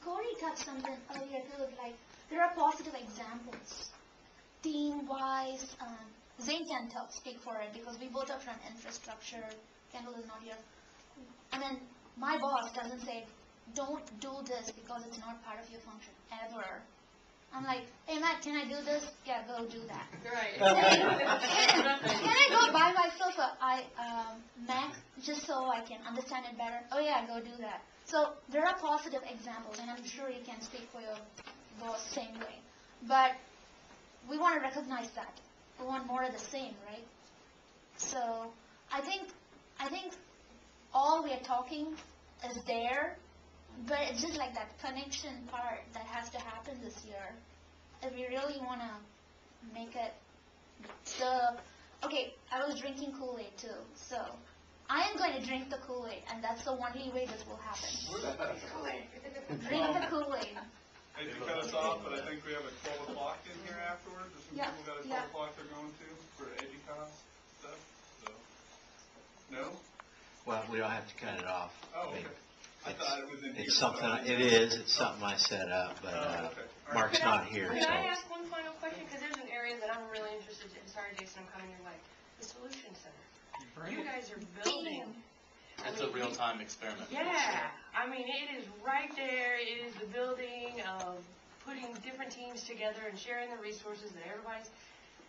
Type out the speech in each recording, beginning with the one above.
Corey touched something earlier too, like there are positive examples. Team-wise, Zane can speak for it because we both are from infrastructure. Kendall is not here. I mean, my boss doesn't say, don't do this because it's not part of your function, ever. I'm like, hey Matt, can I do this? Yeah, go do that. Right. Can I go buy myself a Mac just so I can understand it better? Oh yeah, go do that. So there are positive examples, and I'm sure you can speak for your boss same way. But we want to recognize that. We want more of the same, right? So I think all we are talking is there, but it's just like that connection part that has to happen this year. If we really want to make it okay, I was drinking Kool-Aid too, so I am going to drink the Kool-Aid, and that's the only way this will happen. Drink the Kool-Aid. I hate to cut us off, but I think we have a 12 o'clock in here afterwards. There's some people got a 12 o'clock they're going to for EduCon stuff. So, no? Well, we don't have to cut it off. Oh, okay. I thought it was in here. It's something. It is. It's something I set up, but okay. Mark's not here. Can So. I ask one final question? Because there's an area that I'm really interested in. Sorry, Jason, I'm coming your way. The Solution Center. You guys are building. It's a real-time experiment. Yeah. I mean, it is right there. It is the building of putting different teams together and sharing the resources that everybody's.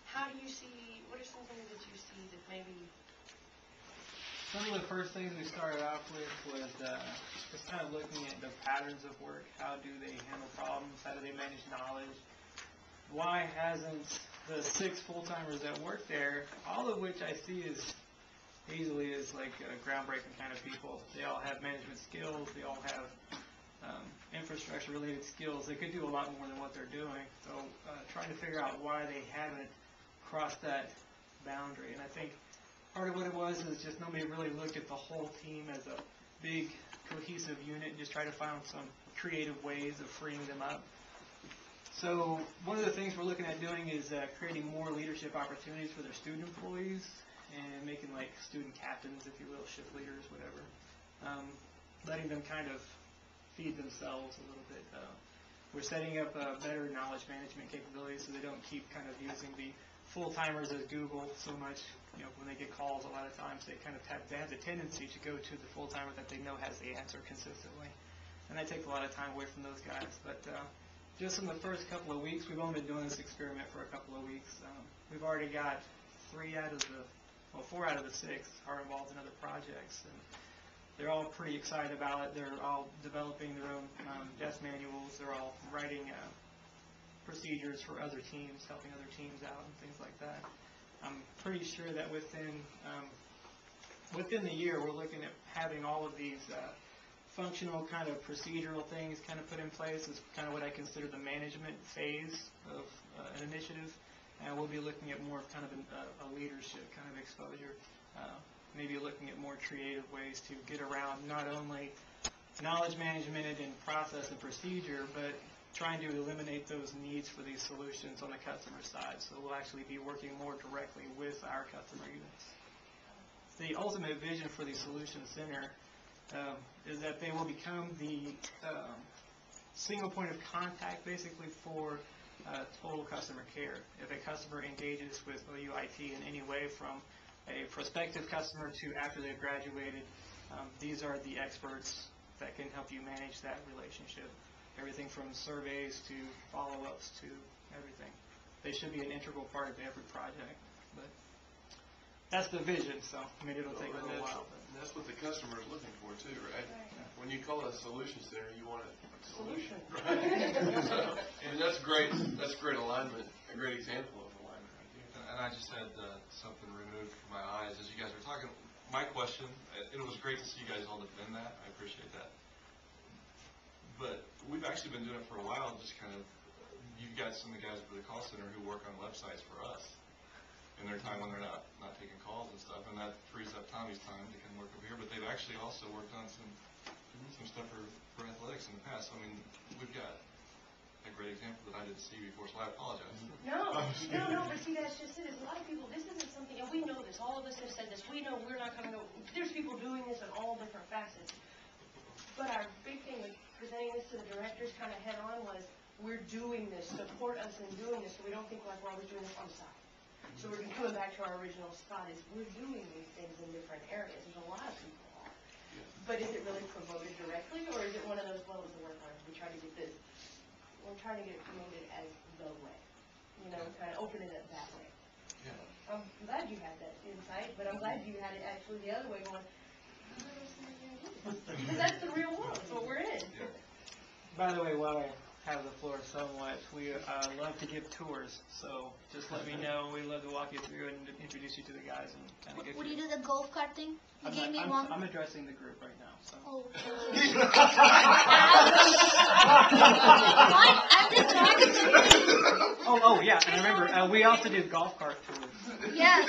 How do you see, what are some things that you see that maybe. Some of the first things we started off with was just kind of looking at the patterns of work. How do they handle problems? How do they manage knowledge? Why hasn't the 6 full-timers that work there, all of which I see is easily is like groundbreaking kind of people. They all have management skills. They all have infrastructure-related skills. They could do a lot more than what they're doing. So trying to figure out why they haven't crossed that boundary. And I think part of what it was is just nobody really looked at the whole team as a big cohesive unit and just try to find some creative ways of freeing them up. So one of the things we're looking at doing is creating more leadership opportunities for their student employees and making like student captains, if you will, shift leaders, whatever. Letting them kind of feed themselves a little bit. We're setting up better knowledge management capabilities so they don't keep kind of using the full-timers as Google so much. You know, when they get calls, a lot of times they kind of have the tendency to go to the full-timer that they know has the answer consistently. And that takes a lot of time away from those guys. But just in the first couple of weeks, we've only been doing this experiment for a couple of weeks. We've already got 4 out of the 6 are involved in other projects. And they're all pretty excited about it. They're all developing their own desk manuals. They're all writing procedures for other teams, helping other teams out and things like that. I'm pretty sure that within the year, we're looking at having all of these functional kind of procedural things kind of put in place. Is kind of what I consider the management phase of an initiative. And we'll be looking at more of kind of a leadership kind of exposure. Maybe looking at more creative ways to get around not only knowledge management and process and procedure, but trying to eliminate those needs for these solutions on the customer side. So we'll actually be working more directly with our customer units. The ultimate vision for the Solution Center is that they will become the single point of contact basically for total customer care. If a customer engages with OUIT in any way from a prospective customer to after they've graduated, these are the experts that can help you manage that relationship. Everything from surveys to follow-ups to everything. They should be an integral part of every project. But that's the vision, so I mean it'll take a little while. And that's what the customer is looking for too, right? When you call it a solution center, you want a solution, right? And that's great. That's great alignment. A great example of alignment right there. And I just had something removed from my eyes as you guys were talking. My question, it was great to see you guys all defend that. I appreciate that. But we've actually been doing it for a while, just kind of, you've got some of the guys for the call center who work on websites for us in their time when they're not taking calls and stuff, and that frees up Tommy's time to come work over here. But they've actually also worked on some stuff for athletics in the past. So, I mean, we've got a great example that I didn't see before, so I apologize. No, but see, that's just it. A lot of people, this isn't something, and we know this, all of us have said this, we know we're not going to go, there's people doing this in all different facets. But our big thing with presenting this to to the directors kind of head on was, we're doing this, support us in doing this, so we don't think like we're always doing this on the side. So we're coming back to our original spot is we're doing these things in different areas. There's a lot of people are. But is it really promoted directly, or is it one of those levels of work on? We try to get this, we're trying to get it promoted as the way. You know, kind of open it up that way. Yeah. I'm glad you had that insight, but I'm glad you had it actually the other way going, because that's the real world. That's what we're in. By the way, while I have the floor somewhat, we love to give tours, so just let me know. We love to walk you through and introduce you to the guys and kind of get Would you. you do the golf cart thing? You gave me one. I'm addressing the group right now. So. Oh. What? I'm just talking to you. Oh, yeah. And remember, we also do golf cart tours. Yes.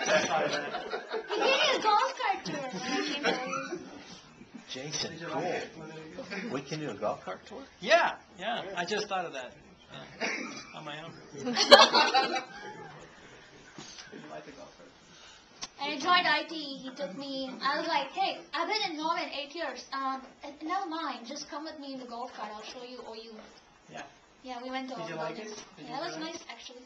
That's part of that. You gave me a golf cart tour. Jason, Did you cool. like it? We can do a golf cart tour? Yeah. I just thought of that. Yeah. On my own. Did you like the golf cart? And I joined IT. He took me. I was like, hey, I've been in Norman 8 years. Never mind. Just come with me in the golf cart. I'll show you. Or you. Yeah. Yeah, we went to all Did the you like buildings. it? Did you Yeah, it was enjoy it? nice actually.